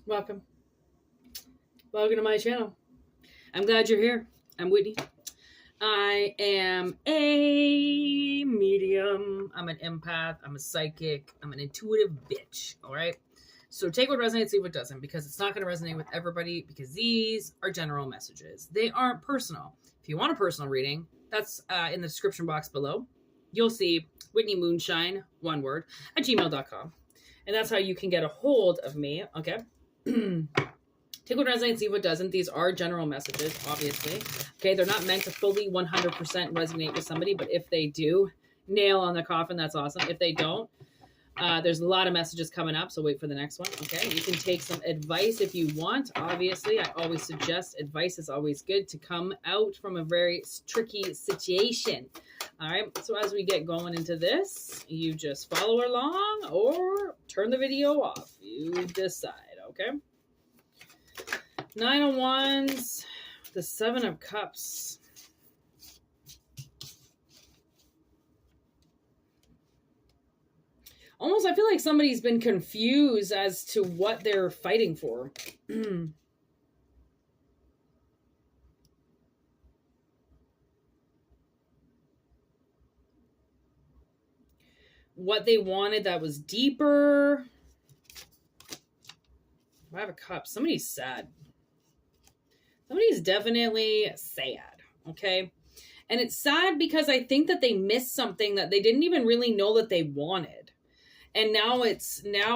Welcome. Welcome to my channel. I'm glad you're here. I'm Whitney. I am a medium. I'm an empath. I'm a psychic. I'm an intuitive bitch. All right. So take what resonates, leave what doesn't, because it's not going to resonate with everybody, because these are general messages. They aren't personal. If you want a personal reading, that's in the description box below. You'll see Whitney Moonshine, one word, at gmail.com. And that's how you can get a hold of me. Okay. Take what resonates, leave what doesn't. These are general messages, obviously. Okay, they're not meant to fully 100% resonate with somebody, but if they do, nail on the coffin, that's awesome. If they don't, there's a lot of messages coming up, so wait for the next one. Okay, you can take some advice if you want. Obviously, I always suggest advice is always good to come out from a very tricky situation. All right, so as we get going into this, you just follow along or turn the video off. You decide, okay? Nine of Wands, the Seven of Cups. Almost, I feel like somebody's been confused as to what they're fighting for. What they wanted that was deeper. Five of Cups. Somebody's sad. Somebody's definitely sad, okay? And it's sad because I think that they missed something that they didn't even really know that they wanted. And now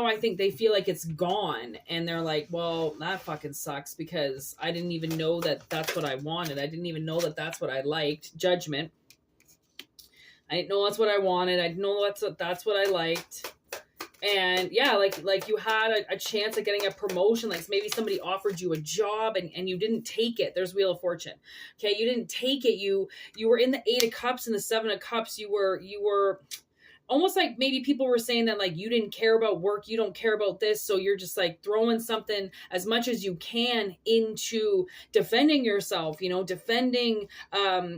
I think they feel like it's gone. And they're like, well, that fucking sucks because I didn't even know that that's what I wanted. I didn't even know that that's what I liked. Judgment. I didn't know that's what I wanted. I didn't know that's what I liked. And yeah, like you had a chance at getting a promotion. Like maybe somebody offered you a job and you didn't take it. There's Wheel of Fortune. Okay, you didn't take it. You were in the Eight of Cups and the Seven of Cups. You were almost like maybe people were saying that like you didn't care about work, you don't care about this, so you're just like throwing something as much as you can into defending yourself, defending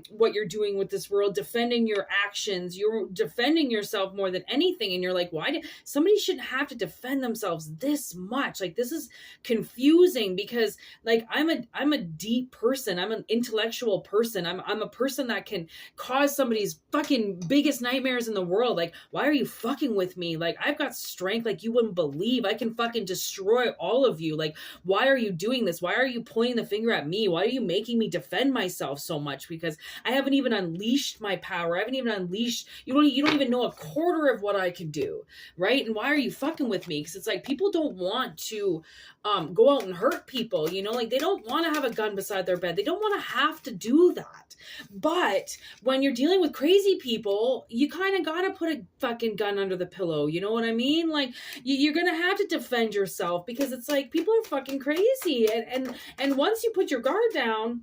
what you're doing with this world, defending your actions. You're defending yourself more than anything, and you're like, why did somebody shouldn't have to defend themselves this much? Like, this is confusing because like I'm a deep person, I'm an intellectual person, I'm a person that can cause somebody's fucking biggest nightmares in the world. Like, why are you fucking with me? Like, I've got strength like you wouldn't believe. I can fucking destroy all of you. Like, why are you doing this? Why are you pointing the finger at me? Why are you making me defend myself so much? Because I haven't even unleashed my power. I haven't even unleashed, you don't even know a quarter of what I can do, right? And why are you fucking with me? Because it's like people don't want to go out and hurt people, like they don't want to have a gun beside their bed. They don't want to have to do that. But when you're dealing with crazy people, you kind of got to put a fucking gun under the pillow. You know what I mean? Like you're going to have to defend yourself because it's like people are fucking crazy. And once you put your guard down,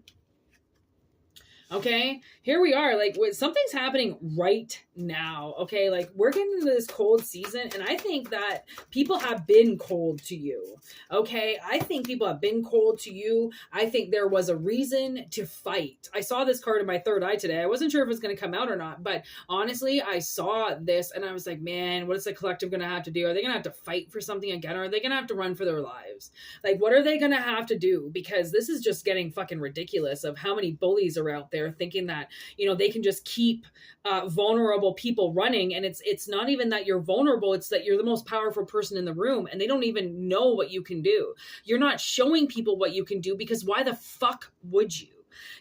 okay, here we are. Like something's happening right now. Okay, like we're getting into this cold season, and I think that people have been cold to you. Okay, I think people have been cold to you. I think there was a reason to fight. I saw this card in my third eye today. I wasn't sure if it was going to come out or not, but honestly, I saw this and I was like, man, what is the collective going to have to do? Are they going to have to fight for something again, or are they going to have to run for their lives? Like, what are they going to have to do? Because this is just getting fucking ridiculous of how many bullies are out there thinking that they can just keep vulnerable people running, and it's not even that you're vulnerable, it's that you're the most powerful person in the room and they don't even know what you can do. You're not showing people what you can do because why the fuck would you?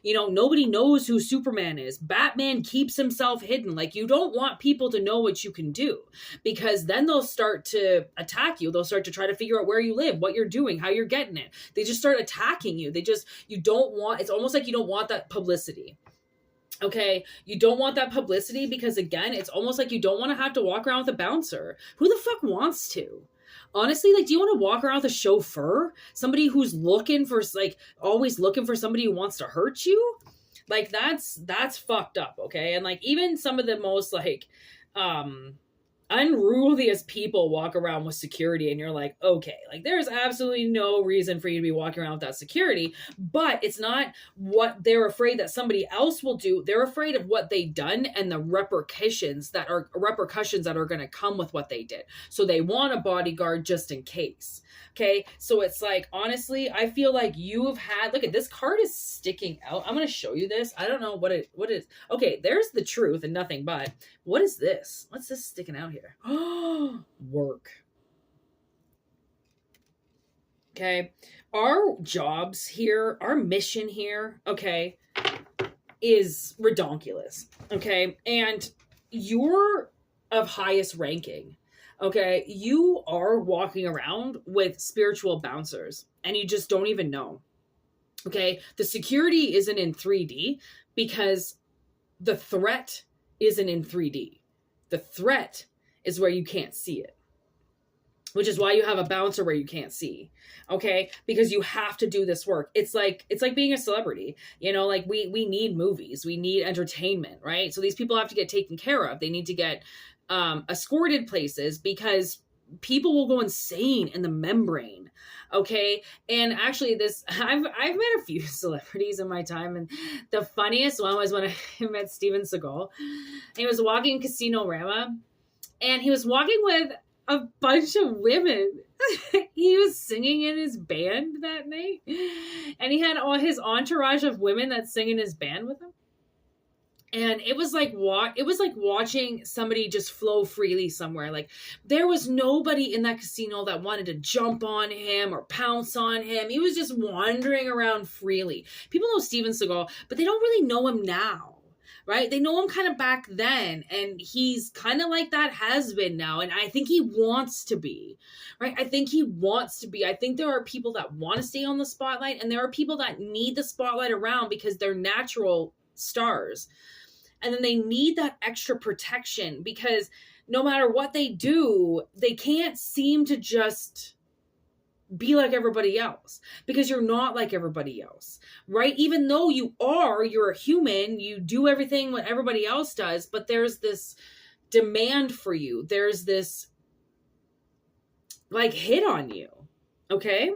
Nobody knows who Superman is. Batman keeps himself hidden. Like, you don't want people to know what you can do because then they'll start to attack you. They'll start to try to figure out where you live, what you're doing, how you're getting it. They just start attacking you. It's almost like you don't want that publicity. Okay, you don't want that publicity because, again, it's almost like you don't want to have to walk around with a bouncer. Who the fuck wants to? Honestly, like, do you want to walk around with a chauffeur? Somebody who's looking for, like, always looking for somebody who wants to hurt you? Like, that's fucked up, okay? And, like, even some of the most, like, unruliest people walk around with security, and you're like, okay, like there's absolutely no reason for you to be walking around without security. But it's not what they're afraid that somebody else will do. They're afraid of what they've done and the repercussions that are going to come with what they did. So they want a bodyguard just in case. Okay, so it's like, honestly, I feel like you have had, look at this card is sticking out. I'm going to show you this. I don't know what is. Okay, there's the truth and nothing but. What is this? What's this sticking out here? Oh, work. Okay, our jobs here, our mission here, okay, is redonkulous. Okay, and you're of highest ranking. Okay, you are walking around with spiritual bouncers and you just don't even know. Okay, the security isn't in 3D because the threat isn't in 3D. The threat is where you can't see it, which is why you have a bouncer where you can't see. Okay, because you have to do this work. It's like being a celebrity. You know, like we need movies, we need entertainment, right? So these people have to get taken care of. They need to get escorted places because people will go insane in the membrane. Okay, and actually, I've met a few celebrities in my time, and the funniest one was when I met Steven Seagal. He was walking Casino Rama, and he was walking with a bunch of women. He was singing in his band that night, and he had all his entourage of women that sing in his band with him. And it was like watching somebody just flow freely somewhere. Like there was nobody in that casino that wanted to jump on him or pounce on him. He was just wandering around freely. People know Steven Seagal, but they don't really know him now, right? They know him kind of back then, and he's kind of like that has been now. And I think he wants to be, right? I think he wants to be. I think there are people that want to stay on the spotlight, and there are people that need the spotlight around because they're natural stars. And then they need that extra protection because no matter what they do, they can't seem to just be like everybody else because you're not like everybody else, right? Even though you're a human, you do everything what everybody else does, but there's this demand for you. There's this like hit on you, okay?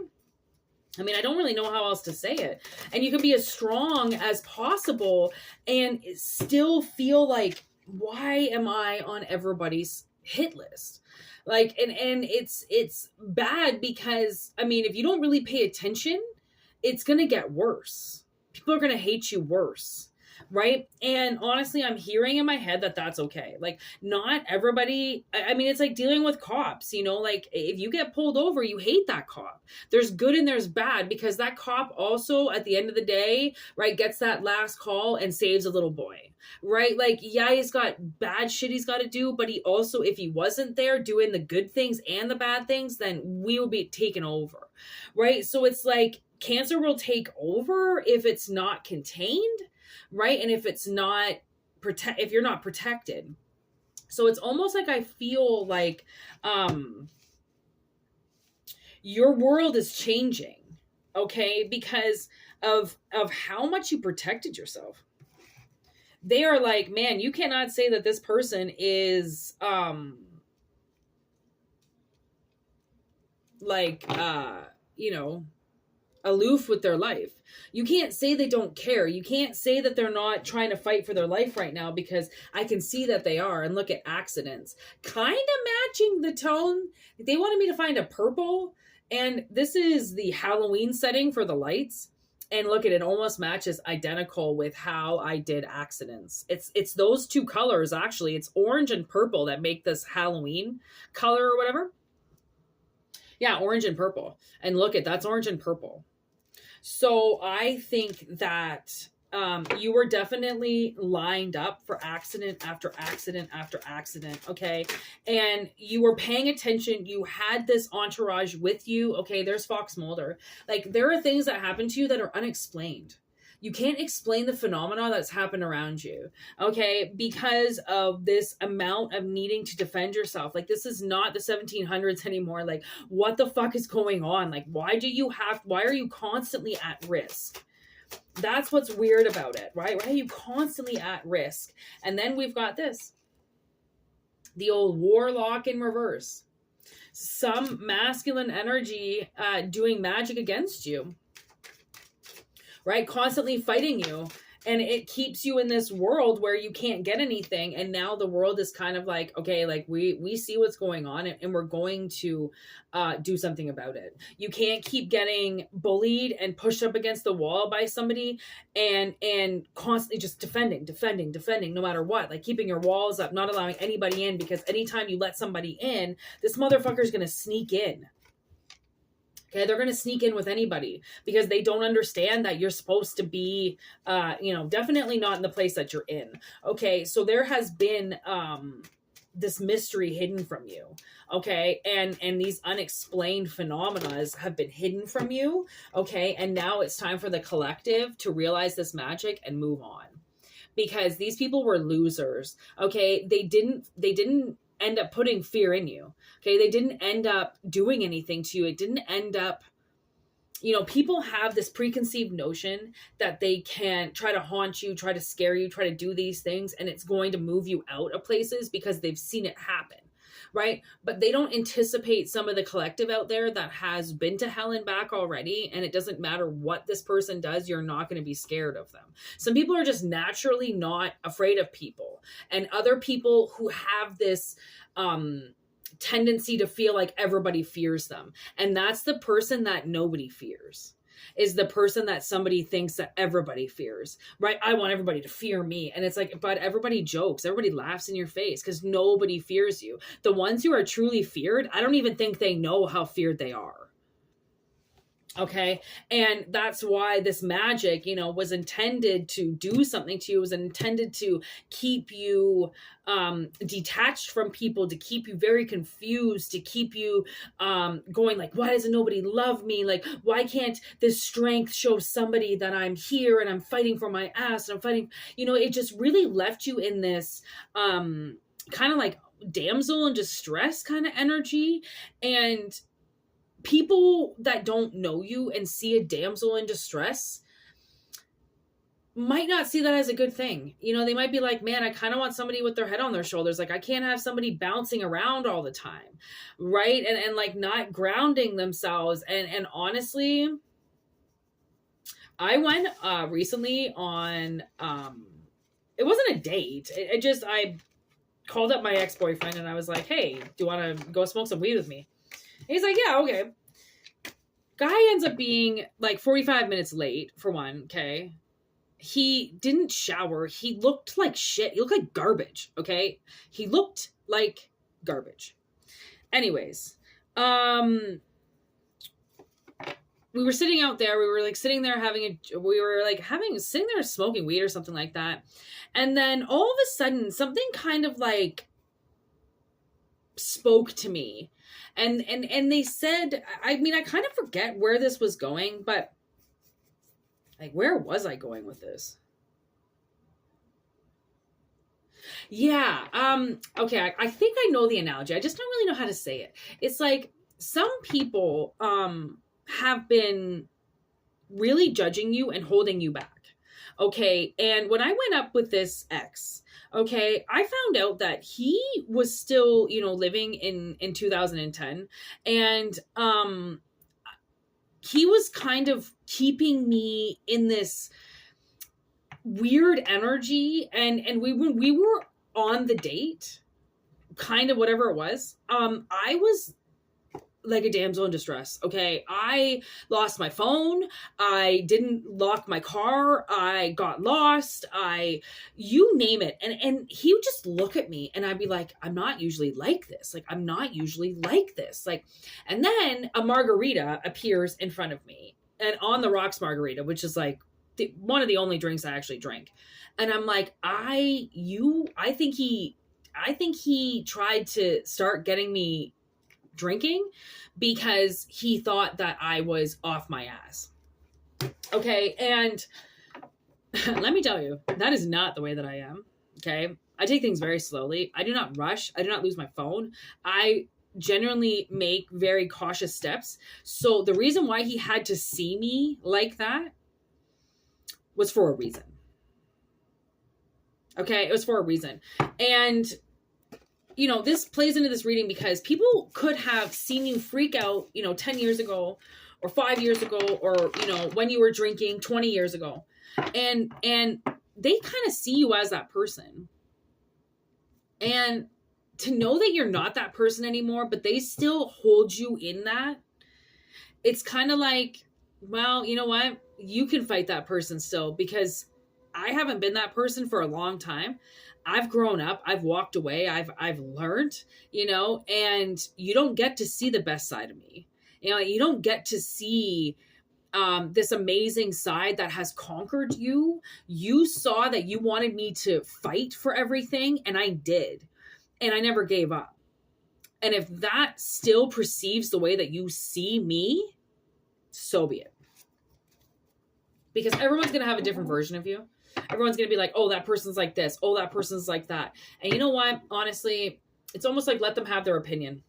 I mean, I don't really know how else to say it. And you can be as strong as possible and still feel like, why am I on everybody's hit list? Like, and it's bad because, I mean, if you don't really pay attention, it's going to get worse. People are going to hate you worse. Right. And honestly, I'm hearing in my head that that's okay. Like not everybody, I mean, it's like dealing with cops, you know, like if you get pulled over, you hate that cop. There's good and there's bad because that cop also at the end of the day, right, gets that last call and saves a little boy, right? Like, yeah, he's got bad shit he's got to do, but he also, if he wasn't there doing the good things and the bad things, then we will be taken over, right? So it's like cancer will take over if it's not contained. Right. And if it's not if you're not protected. So it's almost like I feel like your world is changing. Okay. Because of how much you protected yourself. They are like, man, you cannot say that this person is you know, aloof with their life. You can't say they don't care. You can't say that they're not trying to fight for their life right now because I can see that they are. And look at accidents. Kind of matching the tone. They wanted me to find a purple. And this is the Halloween setting for the lights. And look at it, almost matches identical with how I did accidents. It's those two colors, actually. It's orange and purple that make this Halloween color or whatever. Yeah, orange and purple. And look at that's orange and purple. So I think that you were definitely lined up for accident after accident after accident, okay? And you were paying attention. You had this entourage with you. Okay, there's Fox Mulder. Like, there are things that happen to you that are unexplained. You can't explain the phenomena that's happened around you, okay? Because of this amount of needing to defend yourself. Like, this is not the 1700s anymore. Like, what the fuck is going on? Like, why are you constantly at risk? That's what's weird about it, right? Why are you constantly at risk? And then we've got this. The old warlock in reverse. Some masculine energy doing magic against you, right? Constantly fighting you. And it keeps you in this world where you can't get anything. And now the world is kind of like, okay, like we see what's going on and we're going to do something about it. You can't keep getting bullied and pushed up against the wall by somebody and constantly just defending, no matter what. Like keeping your walls up, not allowing anybody in, because anytime you let somebody in, this motherfucker's going to sneak in. Okay, they're going to sneak in with anybody because they don't understand that you're supposed to be, definitely not in the place that you're in. Okay, so there has been this mystery hidden from you. Okay, and these unexplained phenomena have been hidden from you. Okay, and now it's time for the collective to realize this magic and move on, because these people were losers. Okay, they didn't end up putting fear in you. Okay, they didn't end up doing anything to you. It didn't end up, people have this preconceived notion that they can try to haunt you, try to scare you, try to do these things, and it's going to move you out of places because they've seen it happen, right? But they don't anticipate some of the collective out there that has been to hell and back already, and it doesn't matter what this person does, you're not going to be scared of them. Some people are just naturally not afraid of people, and other people who have this tendency to feel like everybody fears them. And that's the person that nobody fears, is the person that somebody thinks that everybody fears, right? I want everybody to fear me. And it's like, but everybody jokes, everybody laughs in your face because nobody fears you. The ones who are truly feared, I don't even think they know how feared they are. Okay. And that's why this magic, was intended to do something to you. It was intended to keep you detached from people, to keep you very confused, to keep you going like, why doesn't nobody love me? Like, why can't this strength show somebody that I'm here and I'm fighting for my ass and I'm fighting, it just really left you in this kind of like damsel in distress kind of energy. And people that don't know you and see a damsel in distress might not see that as a good thing. They might be like, man, I kind of want somebody with their head on their shoulders. Like, I can't have somebody bouncing around all the time. Right. And like not grounding themselves. And honestly, I went recently on, it wasn't a date. I called up my ex-boyfriend and I was like, hey, do you want to go smoke some weed with me? He's like, yeah, okay. Guy ends up being like 45 minutes late for one, okay? He didn't shower. He looked like shit. He looked like garbage, okay? He looked like garbage. Anyways, we were sitting out there. We were like sitting there sitting there smoking weed or something like that. And then all of a sudden, something kind of like spoke to me. And they said, I mean, I kind of forget where this was going, but like, where was I going with this? Yeah. Okay. I think I know the analogy. I just don't really know how to say it. It's like some people, have been really judging you and holding you back. Okay. And when I went up with this ex, okay, I found out that he was still, living in 2010. And he was kind of keeping me in this weird energy. And when we were on the date, kind of whatever it was, I was like a damsel in distress. Okay. I lost my phone. I didn't lock my car. I got lost. You name it. And he would just look at me and I'd be like, I'm not usually like this. Like, I'm not usually like this. Like, and then a margarita appears in front of me, and on the rocks margarita, which is like one of the only drinks I actually drink. And I'm like, I think he tried to start getting me drinking because he thought that I was off my ass. Okay. And let me tell you, that is not the way that I am. Okay. I take things very slowly. I do not rush. I do not lose my phone. I genuinely make very cautious steps. So the reason why he had to see me like that was for a reason. Okay. It was for a reason. And this plays into this reading because people could have seen you freak out, 10 years ago or 5 years ago, or, when you were drinking 20 years ago. And they kind of see you as that person. And to know that you're not that person anymore, but they still hold you in that, it's kind of like, well, you know what? You can fight that person still, because I haven't been that person for a long time. I've grown up, I've walked away, I've learned, and you don't get to see the best side of me. You don't get to see this amazing side that has conquered you. You saw that you wanted me to fight for everything, and I did. And I never gave up. And if that still perceives the way that you see me, so be it. Because everyone's going to have a different version of you. Everyone's going to be like, oh, that person's like this. Oh, that person's like that. And you know what? Honestly, it's almost like let them have their opinion.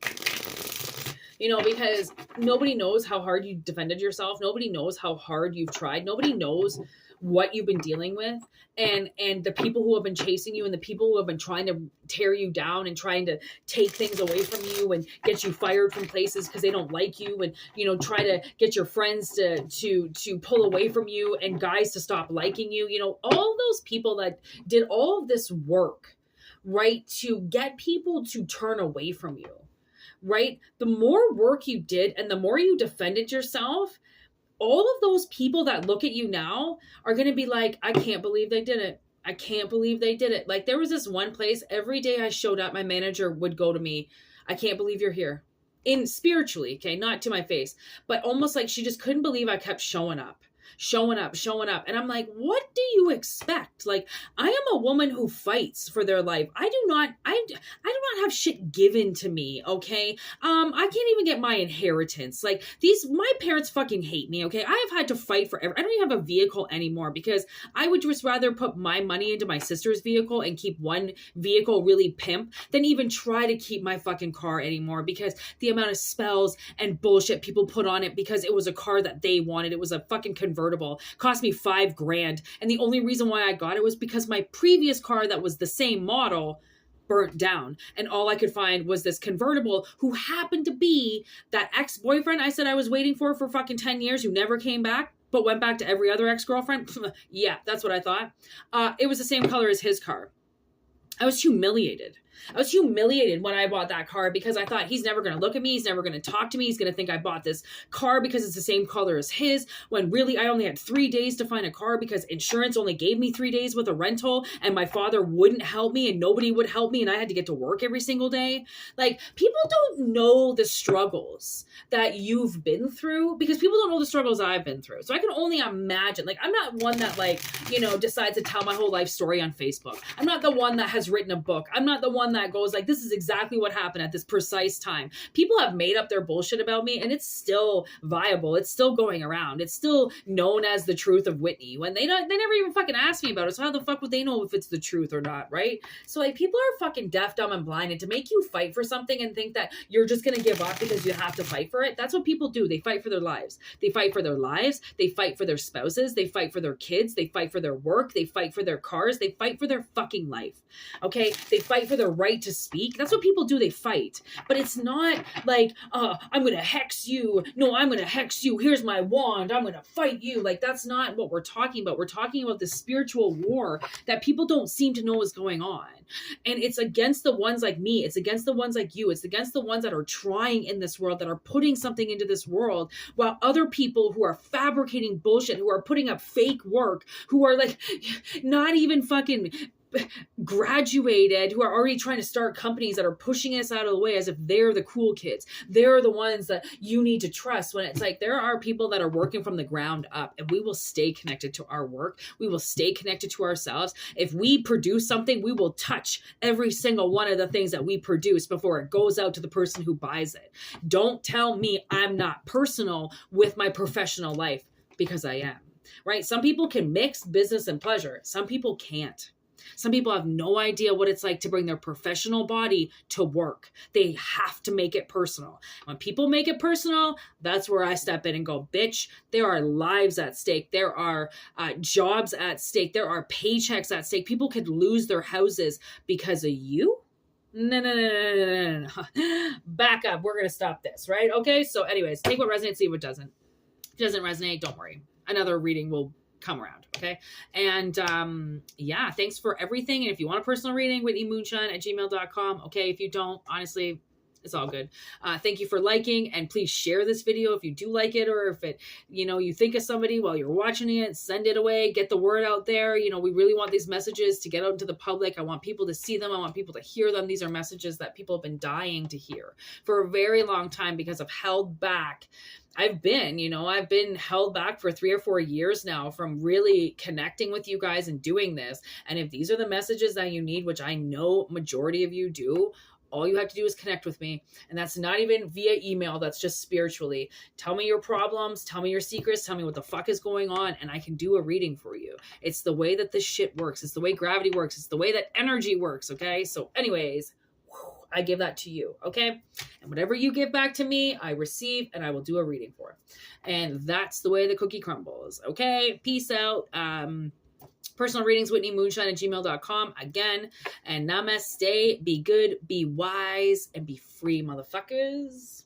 Because nobody knows how hard you defended yourself. Nobody knows how hard you've tried. Nobody knows what you've been dealing with, and the people who have been chasing you, and the people who have been trying to tear you down and trying to take things away from you and get you fired from places because they don't like you, and try to get your friends to pull away from you, and guys to stop liking you. All those people that did all of this work, right, to get people to turn away from you, right? The more work you did and the more you defended yourself, all of those people that look at you now are going to be like, I can't believe they did it. I can't believe they did it. Like, there was this one place, every day I showed up, my manager would go to me, I can't believe you're here. Spiritually, okay, not to my face, but almost like she just couldn't believe I kept showing up. And I'm like, what do you expect? Like, I am a woman who fights for their life. I do not have shit given to me, okay? I can't even get my inheritance. Like, my parents fucking hate me, okay? I have had to fight forever. I don't even have a vehicle anymore because I would just rather put my money into my sister's vehicle and keep one vehicle really pimp than even try to keep my fucking car anymore, because the amount of spells and bullshit people put on it because it was a car that they wanted. It was a fucking convertible. Cost me $5,000. And the only reason why I got it was because my previous car that was the same model burnt down. And all I could find was this convertible who happened to be that ex-boyfriend I said I was waiting for fucking 10 years who never came back, but went back to every other ex-girlfriend. Yeah, that's what I thought. It was the same color as his car. I was humiliated. When I bought that car because I thought he's never going to look at me. He's never going to talk to me. He's going to think I bought this car because it's the same color as his, when really I only had 3 days to find a car because insurance only gave me 3 days with a rental, and my father wouldn't help me and nobody would help me, and I had to get to work every single day. Like, people don't know the struggles that you've been through because people don't know the struggles I've been through. So I can only imagine. Like, I'm not one that decides to tell my whole life story on Facebook. I'm not the one that has written a book. I'm not the one that goes like, this is exactly what happened at this precise time. People have made up their bullshit about me, and it's still viable. It's still going around. It's still known as the truth of Whitney, when they never even fucking asked me about it. So how the fuck would they know if it's the truth or not, right? So like, people are fucking deaf, dumb, and blinded to make you fight for something and think that you're just gonna give up because you have to fight for it. That's what people do. They fight for their lives. They fight for their lives. They fight for their spouses. They fight for their kids. They fight for their work. They fight for their cars. They fight for their fucking life. Okay? They fight for their right to speak. That's what people do. They fight. But it's not like, I'm going to hex you. No, I'm going to hex you. Here's my wand. I'm going to fight you. Like, that's not what we're talking about. We're talking about the spiritual war that people don't seem to know is going on. And it's against the ones like me. It's against the ones like you. It's against the ones that are trying in this world, that are putting something into this world, while other people who are fabricating bullshit, who are putting up fake work, who are like not even fucking graduated, who are already trying to start companies that are pushing us out of the way as if they're the cool kids. They're the ones that you need to trust, when it's like, there are people that are working from the ground up, and we will stay connected to our work. We will stay connected to ourselves. If we produce something, we will touch every single one of the things that we produce before it goes out to the person who buys it. Don't tell me I'm not personal with my professional life, because I am, right? Some people can mix business and pleasure. Some people can't. Some people have no idea what it's like to bring their professional body to work. They have to make it personal. When people make it personal, that's where I step in and go, bitch, there are lives at stake. There are jobs at stake. There are paychecks at stake. People could lose their houses because of you. No. Back up. We're going to stop this, right? Okay. So anyways, take what resonates, see what doesn't. If it doesn't resonate, don't worry. Another reading will come around. Okay. And yeah, thanks for everything. And if you want a personal reading, whitneymoonshine@gmail.com. Okay. If you don't, honestly, it's all good. Thank you for liking, and please share this video if you do like it, or if it, you think of somebody while you're watching it, send it away, get the word out there. We really want these messages to get out into the public. I want people to see them. I want people to hear them. These are messages that people have been dying to hear for a very long time because I've held back. I've been held back for 3 or 4 years now from really connecting with you guys and doing this. And if these are the messages that you need, which I know majority of you do, all you have to do is connect with me. And that's not even via email. That's just spiritually. Tell me your problems. Tell me your secrets. Tell me what the fuck is going on. And I can do a reading for you. It's the way that this shit works. It's the way gravity works. It's the way that energy works. Okay. So anyways, I give that to you. Okay. And whatever you give back to me, I receive and I will do a reading for it. And that's the way the cookie crumbles. Okay. Peace out. Personal readings, whitneymoonshine@gmail.com again. And namaste. Be good, be wise, and be free, motherfuckers.